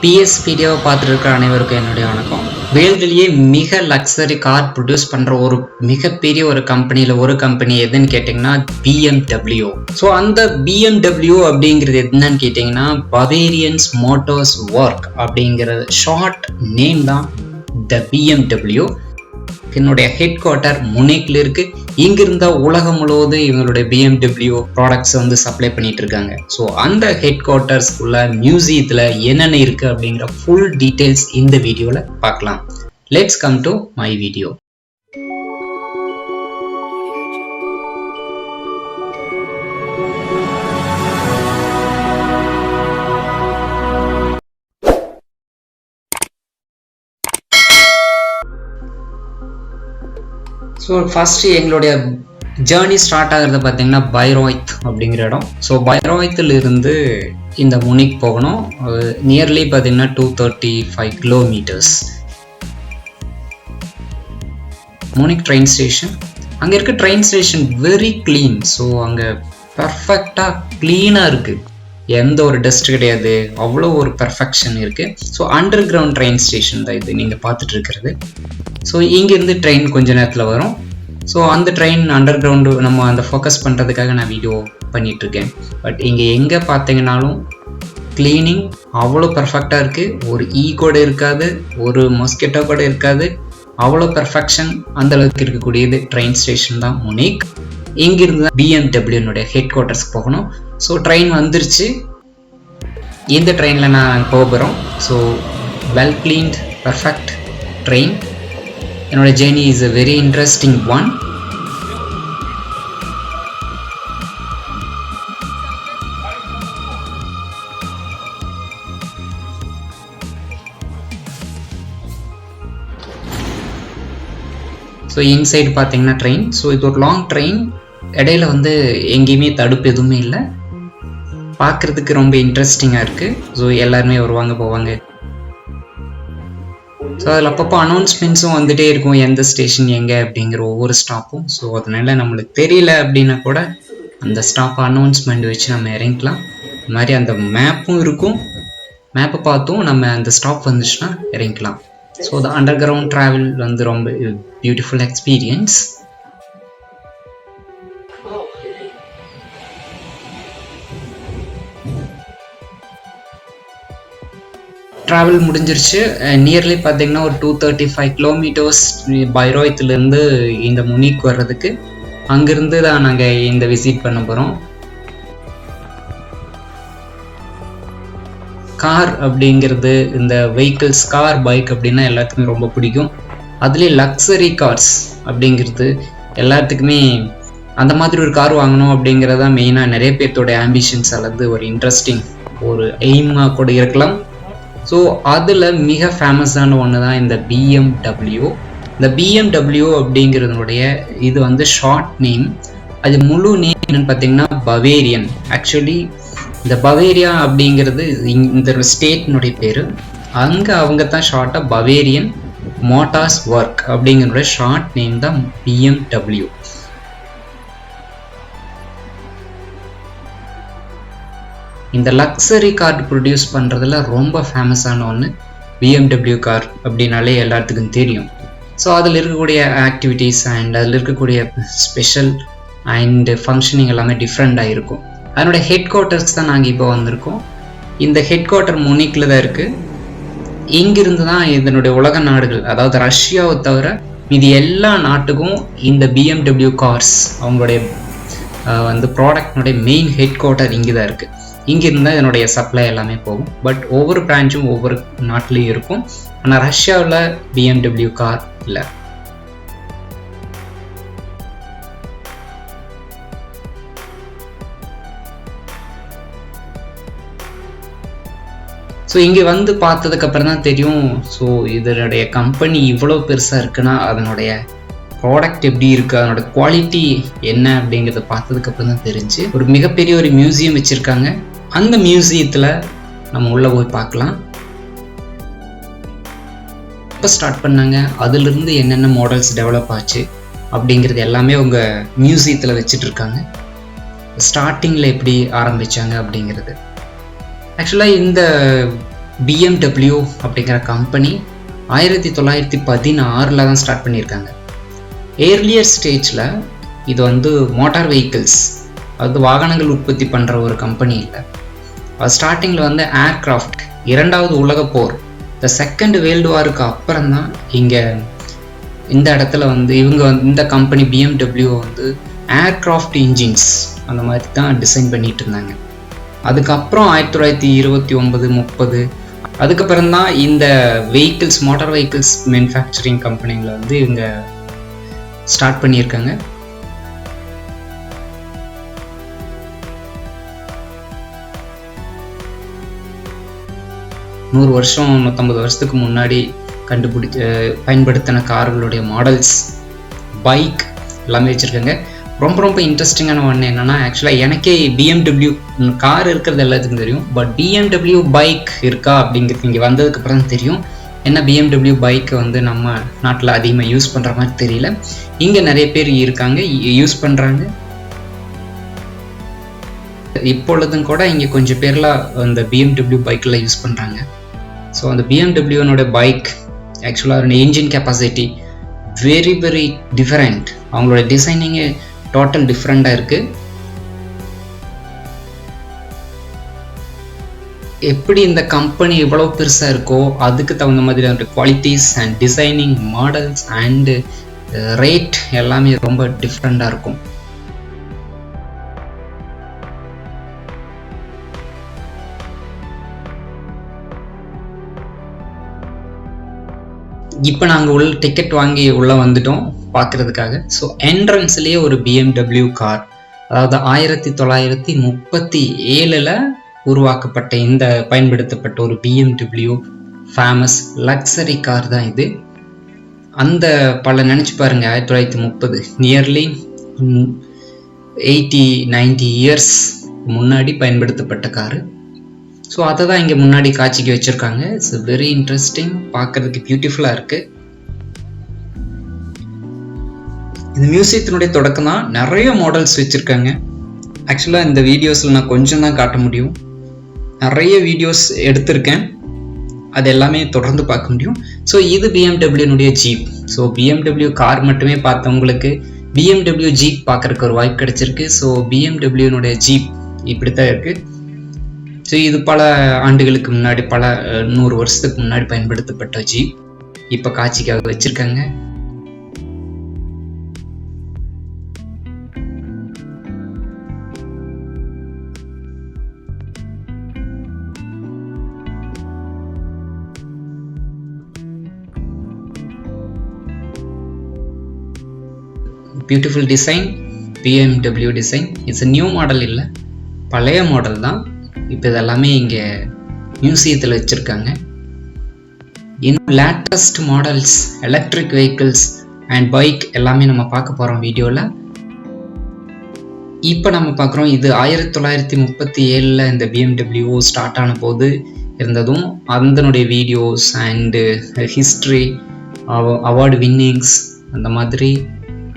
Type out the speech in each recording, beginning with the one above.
PSpedia பார்த்துட்டு இருக்கிற அனைவருக்கும் என்னுடைய வணக்கம். வேர்ல்டுலயே மிக லக்ஸரி கார் ப்ரொடியூஸ் பண்ற ஒரு மிகப்பெரிய ஒரு கம்பெனியில ஒரு கம்பெனி எதுன்னு கேட்டிங்கன்னா BMW. ஸோ அந்த BMW அப்படிங்கிறது என்னன்னு கேட்டிங்கன்னா பவேரியன்ஸ் மோட்டார்ஸ் ஒர்க் அப்படிங்கிற ஷார்ட் நேம் தான் த BMW. என்னுடைய ஹெட் குவார்ட்டர் முனிக்ல இருக்கு. இங்க இருந்தா உலகம் முழுவதும் இவங்களுடைய BMW ப்ராடக்ட்ஸ் வந்து சப்ளை பண்ணிட்டு இருக்காங்க. ஸோ அந்த ஹெட் குவார்ட்டர்ஸ் உள்ள மியூசியத்துல என்னென்ன இருக்கு அப்படிங்கிற ஃபுல் டீடைல்ஸ் இந்த வீடியோல பார்க்கலாம். Let's come to my video. So first எங்களுடைய ஜேர்னி ஸ்டார்ட் ஆகிறது பார்த்தீங்கன்னா பைரோய்த் அப்படிங்கிற இடம். ஸோ பைரோய்த்தில் இருந்து இந்த முனிக் போகணும். நியர்லி பார்த்தீங்கன்னா 235 கிலோமீட்டர்ஸ். Munich train station. அங்கே இருக்க train station very clean. So அங்கே பர்ஃபெக்டாக க்ளீனாக இருக்குது. எந்த ஒரு டஸ்ட் கிடையாது. அவ்வளோ ஒரு பர்ஃபெக்ஷன் இருக்குது. So under ground train station தான் இது நீங்கள் பார்த்துட்டு இருக்கிறது. ஸோ இங்கேருந்து ட்ரெயின் கொஞ்ச நேரத்தில் வரும். ஸோ அந்த ட்ரெயின் அண்டர் கிரவுண்டு நம்ம அந்த ஃபோக்கஸ் பண்ணுறதுக்காக நான் வீடியோ பண்ணிகிட்ருக்கேன். பட் இங்கே எங்கே பார்த்தீங்கன்னாலும் க்ளீனிங் அவ்வளோ பர்ஃபெக்டாக இருக்குது. ஒரு கூட இருக்காது, ஒரு மொஸ்கெட்டோ கூட இருக்காது. அவ்வளோ பர்ஃபெக்ஷன் அந்தளவுக்கு இருக்கக்கூடியது ட்ரெயின் ஸ்டேஷன் தான் முனிக். இங்கிருந்து தான் BMW ஹெட் குவார்ட்டர்ஸ்க்கு போகணும். ஸோ ட்ரெயின் வந்துருச்சு. இந்த ட்ரெயினில் நான் போக போகிறோம். So well cleaned perfect train. என்னோட journey is a very interesting one. So inside பார்த்தீங்கன்னா ட்ரெயின். ஸோ இது ஒரு லாங் ட்ரெயின். இடையில வந்து எங்கேயுமே தடுப்பு எதுவுமே இல்லை. பார்க்குறதுக்கு ரொம்ப இன்ட்ரெஸ்டிங்காக இருக்குது. ஸோ எல்லாருமே வருவாங்க போவாங்க. ஸோ அதில் அப்பப்போ அனௌன்ஸ்மெண்ட்ஸும் வந்துகிட்டே இருக்கும், எந்த ஸ்டேஷன் எங்கே அப்படிங்கிற ஒவ்வொரு ஸ்டாப்பும். ஸோ அதனால நம்மளுக்கு தெரியல அப்படின்னா கூட அந்த ஸ்டாப் அனௌன்ஸ்மெண்ட் வச்சு நம்ம இறங்கிக்கலாம். இந்த மாதிரி அந்த மேப்பும் இருக்கும். மேப்பை பார்த்தும் நம்ம அந்த ஸ்டாப் வந்துச்சுன்னா இறங்கிக்கலாம். ஸோ அந்த அண்டர் கிரவுண்ட் ட்ராவல் வந்து ரொம்ப பியூட்டிஃபுல் எக்ஸ்பீரியன்ஸ். ட்ராவல் முடிஞ்சிருச்சு. நியர்லி பார்த்தீங்கன்னா ஒரு 235 கிலோமீட்டர்ஸ் பைரோயத்துலேருந்து இந்த முனிக் வர்றதுக்கு. அங்கேருந்து தான் நாங்கள் இந்த விசிட் பண்ண போகிறோம். கார் அப்படிங்கிறது, இந்த வெஹிக்கிள்ஸ், கார் பைக் அப்படின்னா எல்லாத்துக்குமே ரொம்ப பிடிக்கும். அதுலேயே லக்ஸரி கார்ஸ் அப்படிங்கிறது எல்லாத்துக்குமே அந்த மாதிரி ஒரு கார் வாங்கணும் அப்படிங்கிறதான் மெயினாக நிறைய பேர்த்தோட ஆம்பிஷன்ஸ் அல்லது ஒரு இன்ட்ரெஸ்டிங் ஒரு எய்மாக கூட இருக்கலாம். ஸோ அதில் மிக ஃபேமஸான ஒன்று தான் இந்த BMW. இந்த BMW அப்படிங்கிறதுனுடைய இது வந்து ஷார்ட் நேம். அது முழு நேம் என்னன்னு பார்த்தீங்கன்னா பவேரியன். ஆக்சுவலி இந்த பவேரியா அப்படிங்கிறது இந்த ஸ்டேட்னுடைய பேர். அங்கே அவங்க தான் ஷார்ட்டாக பவேரியன் மோட்டார்ஸ் ஒர்க் அப்படிங்கிற ஷார்ட் நேம் தான் BMW. இந்த லக்ஸரி கார் ப்ரொடியூஸ் பண்ணுறதுல ரொம்ப ஃபேமஸான ஒன்று BMW கார் அப்படின்னாலே எல்லாத்துக்கும் தெரியும். ஸோ அதில் இருக்கக்கூடிய ஆக்டிவிட்டீஸ் அண்ட் அதில் இருக்கக்கூடிய ஸ்பெஷல் அண்ட் ஃபங்க்ஷனிங் எல்லாமே டிஃப்ரெண்ட்டாக இருக்கும். அதனோட ஹெட் குவார்ட்டர்ஸ் தான் நாங்கள் இப்போ வந்திருக்கோம். இந்த ஹெட் குவார்ட்டர் முனிக்கில் தான் இருக்குது. இங்கிருந்து தான் இதனுடைய உலக நாடுகள், அதாவது ரஷ்யாவை தவிர இது எல்லா நாட்டுக்கும் இந்த BMW கார்ஸ் அவங்களுடைய வந்து ப்ராடக்ட்னுடைய மெயின் ஹெட் குவார்ட்டர் இங்கே தான் இருக்குது. இங்கிருந்து தான் இதனுடைய சப்ளை எல்லாமே போகும். பட் ஒவ்வொரு பிரான்ச்சும் ஒவ்வொரு நாட்டிலையும் இருக்கும். ஆனால் ரஷ்யாவில் BMW கார் இல்லை. ஸோ இங்கே வந்து பார்த்ததுக்கப்புறம் தான் தெரியும். ஸோ இதனுடைய கம்பெனி இவ்வளோ பெருசாக இருக்குன்னா அதனுடைய ப்ராடக்ட் எப்படி இருக்குது, அதனோட குவாலிட்டி என்ன அப்படிங்கிறத பார்த்ததுக்கப்புறம் தான் தெரிஞ்சு. ஒரு மிகப்பெரிய ஒரு மியூசியம் வச்சுருக்காங்க. அந்த மியூசியத்தில் நம்ம உள்ளே போய் பார்க்கலாம். எப்போ ஸ்டார்ட் பண்ணாங்க, அதிலிருந்து என்னென்ன மாடல்ஸ் டெவலப் ஆச்சு அப்படிங்கிறது எல்லாமே அவங்க மியூசியத்தில் வச்சுட்டு இருக்காங்க. ஸ்டார்டிங்கில் எப்படி ஆரம்பித்தாங்க அப்படிங்கிறது. ஆக்சுவலாக இந்த BMW அப்படிங்கிற கம்பெனி 1916 தான் ஸ்டார்ட் பண்ணியிருக்காங்க. ஏர்லியர் ஸ்டேஜில் இது வந்து மோட்டார் வெஹிக்கிள்ஸ், அது வாகனங்கள் உற்பத்தி பண்ணுற ஒரு கம்பெனி இல்லை. அது ஸ்டார்டிங்கில் வந்து ஏர்கிராஃப்ட், இரண்டாவது உலக போர், இந்த செகண்ட் வேர்ல்டு வாருக்கு அப்புறம் தான் இங்கே இந்த இடத்துல வந்து இவங்க வந்து இந்த கம்பெனி BMW வந்து ஏர்கிராஃப்ட் இன்ஜின்ஸ் அந்த மாதிரி தான் டிசைன் பண்ணிட்டு இருந்தாங்க. அதுக்கப்புறம் 1929-30 அதுக்கப்புறம் தான் இந்த வெஹிக்கிள்ஸ், மோட்டார் வெஹிக்கிள்ஸ் மேனுஃபேக்சரிங் கம்பெனிகளை வந்து இவங்க ஸ்டார்ட் பண்ணியிருக்காங்க. நூறு வருஷம் 150 வருஷத்துக்கு முன்னாடி பயன்படுத்தின கார்களுடைய மாடல்ஸ், பைக் எல்லாமே வச்சுருக்காங்க. ரொம்ப ரொம்ப இன்ட்ரெஸ்டிங்கான ஒன்று என்னென்னா, ஆக்சுவலாக எனக்கே BMW கார் இருக்கிறது எல்லாத்துக்கும் தெரியும், பட் BMW பைக் இருக்கா அப்படிங்கிறது இங்கே வந்ததுக்கப்புறம் தான் தெரியும். ஏன்னா BMW பைக்கை வந்து நம்ம நாட்டில் அதிகமாக யூஸ் பண்ணுற மாதிரி தெரியல. இங்கே நிறைய பேர் இருக்காங்க, யூஸ் பண்ணுறாங்க. இப்பொழுதும் கூட இங்கே கொஞ்சம் பேர்லாம் அந்த BMW பைக்கில் யூஸ் பண்ணுறாங்க. ஸோ அந்த BMWனோட பைக் ஆக்சுவலாக engine capacity very very different. அவங்களோட டிசைனிங்கே டோட்டல் டிஃப்ரெண்ட்டாக இருக்குது. எப்படி இந்த கம்பெனி எவ்வளோ பெருசாக இருக்கோ அதுக்கு தகுந்த மாதிரி qualities and designing, models and rate எல்லாமே ரொம்ப டிஃப்ரெண்ட்டாக இருக்கும். இப்போ நாங்கள் டிக்கெட் வாங்கி உள்ளே வந்துட்டோம் பார்க்குறதுக்காக. ஸோ என்ட்ரன்ஸ்லேயே ஒரு BMW கார், அதாவது 1937 உருவாக்கப்பட்ட இந்த பயன்படுத்தப்பட்ட ஒரு BMW ஃபேமஸ் லக்ஸரி கார் தான் இது. அந்த பல நினச்சி பாருங்கள், 1930 நியர்லி 80-90 இயர்ஸ் முன்னாடி பயன்படுத்தப்பட்ட காரு. ஸோ அதை தான் இங்கே முன்னாடி காட்சிக்கு வச்சுருக்காங்க. இட்ஸ் வெரி இன்ட்ரெஸ்டிங், பார்க்குறதுக்கு பியூட்டிஃபுல்லாக இருக்குது. இந்த மியூசியத்தினுடைய தொடக்கம் தான். நிறைய மாடல்ஸ் வச்சுருக்காங்க. ஆக்சுவலாக இந்த வீடியோஸில் நான் கொஞ்சம் தான் காட்ட முடியும், நிறைய வீடியோஸ் எடுத்திருக்கேன், அது எல்லாமே தொடர்ந்து பார்க்க முடியும். ஸோ இது BMWனுடைய ஜீப். ஸோ BMW கார் மட்டுமே பார்த்தவங்களுக்கு BMW ஜீப் பார்க்குறதுக்கு ஒரு வாய்ப்பு கிடைச்சிருக்கு. ஸோ BMWனுடைய ஜீப் இப்படி தான் இருக்குது. ஸோ இது பல ஆண்டுகளுக்கு முன்னாடி, பல 100 வருஷத்துக்கு முன்னாடி பயன்படுத்தப்பட்ட ஜீப் இப்போ காட்சிக்காக வச்சுருக்காங்க. Beautiful design, BMW design. It's new model இல்லை, பழைய மாடல் தான். இப்போ இதெல்லாமே இங்கே மியூசியத்தில் வச்சுருக்காங்க. இன்னும் latest models, electric vehicles and bike எல்லாமே நம்ம பார்க்க போகிறோம் வீடியோவில். இப்போ நம்ம பார்க்குறோம், இது 1937 இந்த BMW ஸ்டார்ட் ஆன போது இருந்ததும் அதனுடைய videos and history, award winnings, அந்த மாதிரி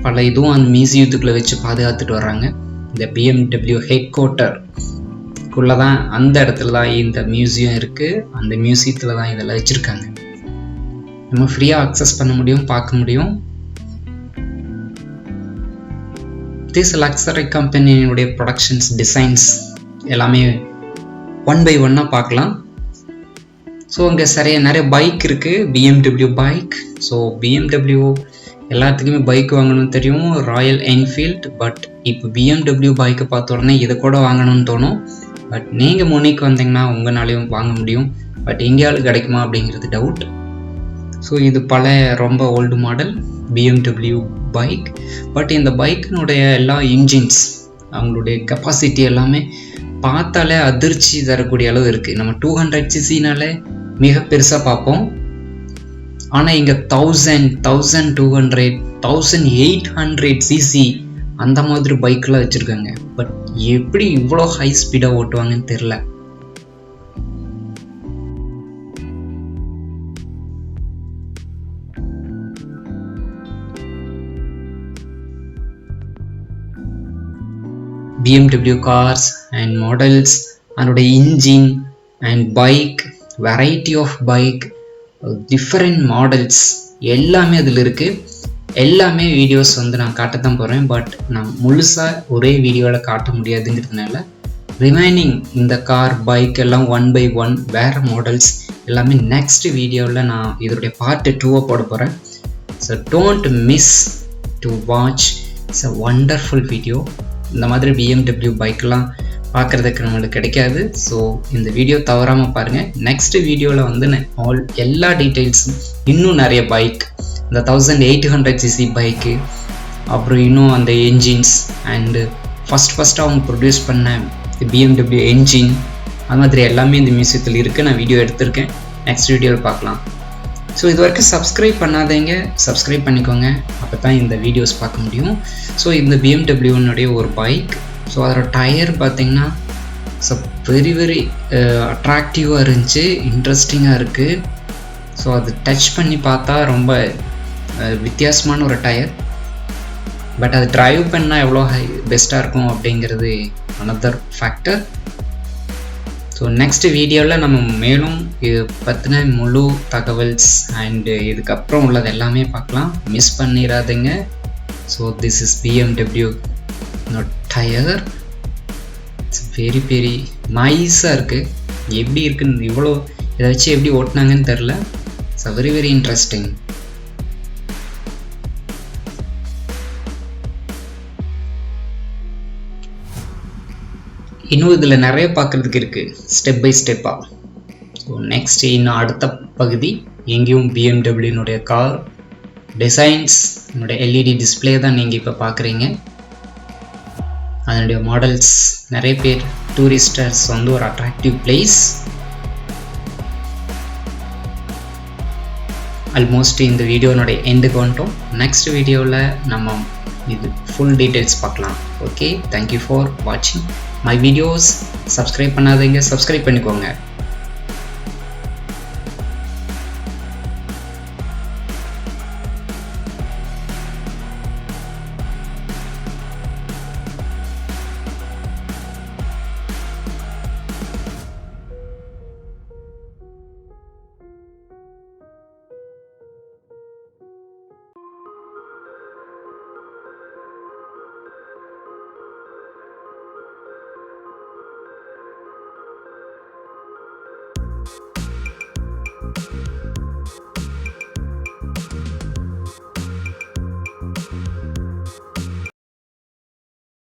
பல இதுவும் அந்த மியூசியத்துக்குள்ளே வச்சு பாதுகாத்துட்டு வர்றாங்க. இந்த BMW ஹெட்குவார்ட்டர் குள்ளே தான், அந்த இடத்துல தான் இந்த மியூசியம் இருக்குது. அந்த மியூசியத்தில் தான் இதெல்லாம் வச்சுருக்காங்க. நம்ம ஃப்ரீயாக அக்சஸ் பண்ண முடியும், பார்க்க முடியும். திஸ் லக்ஸரி கம்பெனியுடைய ப்ரொடக்ஷன்ஸ், டிசைன்ஸ் எல்லாமே 1 by 1 பார்க்கலாம். ஸோ இங்கே நிறைய பைக் இருக்குது, BMW பைக். ஸோ BMW எல்லாத்துக்குமே பைக் வாங்கணும்னு தெரியும், ராயல் என்ஃபீல்ட். பட் இப்போ BMW பைக்கை பார்த்த உடனே இதை கூட வாங்கணும்னு தோணும். பட் நீங்கள் முனிக்கு வந்தீங்கன்னா உங்களாலையும் வாங்க முடியும். பட் எங்கேயாலும் கிடைக்குமா அப்படிங்கிறது டவுட். ஸோ இது பல ரொம்ப old model BMW bike. But இந்த பைக்கினுடைய எல்லா இன்ஜின்ஸ், அவங்களுடைய கெப்பாசிட்டி எல்லாமே பார்த்தாலே அதிர்ச்சி தரக்கூடிய அளவு இருக்குது. நம்ம 200cc மிக பெருசாக பார்ப்போம். ஆனால் இங்கே 1000, 1200, 1800cc அந்த மாதிரி பைக்கெலாம் வச்சுருக்காங்க. பட் எப்படி இவ்வளோ ஹை ஸ்பீடாக ஓட்டுவாங்கன்னு தெரில. BMW cars and models, அதோட engine and bike variety of bike, different models எல்லாமே அதில் இருக்குது. எல்லாமே வீடியோஸ் வந்து நான் காட்டத்தான் போகிறேன். பட் நான் முழுசாக ஒரே வீடியோவில் காட்ட முடியாதுங்கிறதுனால ரிமைனிங் இந்த கார் பைக் எல்லாம் 1 by 1 வேறு மாடல்ஸ் எல்லாமே நெக்ஸ்ட் வீடியோவில் நான் இதோடைய பார்ட் 2 போட போகிறேன். So don't miss to watch. It's a wonderful video. இந்த மாதிரி BMW பைக்கெலாம் பார்க்குறதுக்கு நம்மளுக்கு கிடைக்காது. ஸோ இந்த வீடியோ தவறாமல் பாருங்கள். நெக்ஸ்ட் வீடியோவில் வந்து நான் எல்லா டீட்டெயில்ஸும், இன்னும் நிறைய பைக், இந்த 1800cc பைக்கு, அப்புறம் இன்னும் அந்த என்ஜின்ஸ் அண்டு ஃபஸ்ட்டாக அவங்க ப்ரொடியூஸ் பண்ண BMW என்ஜின், அது மாதிரி எல்லாமே இந்த மியூசியத்தில் இருக்குது. நான் வீடியோ எடுத்திருக்கேன். நெக்ஸ்ட் வீடியோவில் பார்க்கலாம். ஸோ இது வரைக்கும் சப்ஸ்கிரைப் பண்ணாதீங்க, சப்ஸ்கிரைப் பண்ணிக்கோங்க. அப்போ தான் இந்த வீடியோஸ் பார்க்க முடியும். ஸோ இந்த BMWனுடைய ஒரு பைக். ஸோ அதோட டயர் பார்த்திங்கன்னா வெரி அட்ராக்டிவாக இருந்துச்சு, இன்ட்ரெஸ்டிங்காக இருக்குது. ஸோ அது டச் பண்ணி பார்த்தா ரொம்ப வித்தியாசமான ஒரு டயர். பட் அது ட்ரைவ் பண்ணால் எவ்வளோ பெஸ்ட்டாக இருக்கும் அப்படிங்கிறது அனதர் ஃபேக்டர். ஸோ நெக்ஸ்ட் வீடியோவில் நம்ம மேலும் இது பற்றின முழு தகவல்ஸ் அண்டு இதுக்கப்புறம் உள்ளது எல்லாமே பார்க்கலாம். மிஸ் பண்ணிடாதீங்க. So this is BMW tyre. It's very நைஸாக இருக்குது. எப்படி இருக்குன்னு இவ்வளோ இதை வச்சு எப்படி ஓட்டினாங்கன்னு தெரில. It's very interesting. இன்னும் இதில் நிறைய பார்க்குறதுக்கு இருக்குது, ஸ்டெப் பை ஸ்டெப்பாக. ஸோ நெக்ஸ்ட் இன்னும் அடுத்த பகுதி எங்கேயும் BMWனுடைய கார் டிசைன்ஸ், என்னுடைய LED டிஸ்பிளே தான் நீங்கள் இப்போ பார்க்குறீங்க. அதனுடைய மாடல்ஸ், நிறைய பேர் டூரிஸ்டர்ஸ் வந்து ஒரு அட்ராக்டிவ் பிளேஸ். ஆல்மோஸ்ட் இந்த வீடியோனுடைய எண்டுக்கு வந்துட்டோம். நெக்ஸ்ட் வீடியோவில் நம்ம இது ஃபுல் டீட்டெயில்ஸ் பார்க்கலாம். ஓகே, தேங்க்யூ ஃபார் வாட்சிங் மை வீடியோஸ். சப்ஸ்கிரைப் பண்ணாதீங்க, சப்ஸ்கிரைப் பண்ணிக்கோங்க.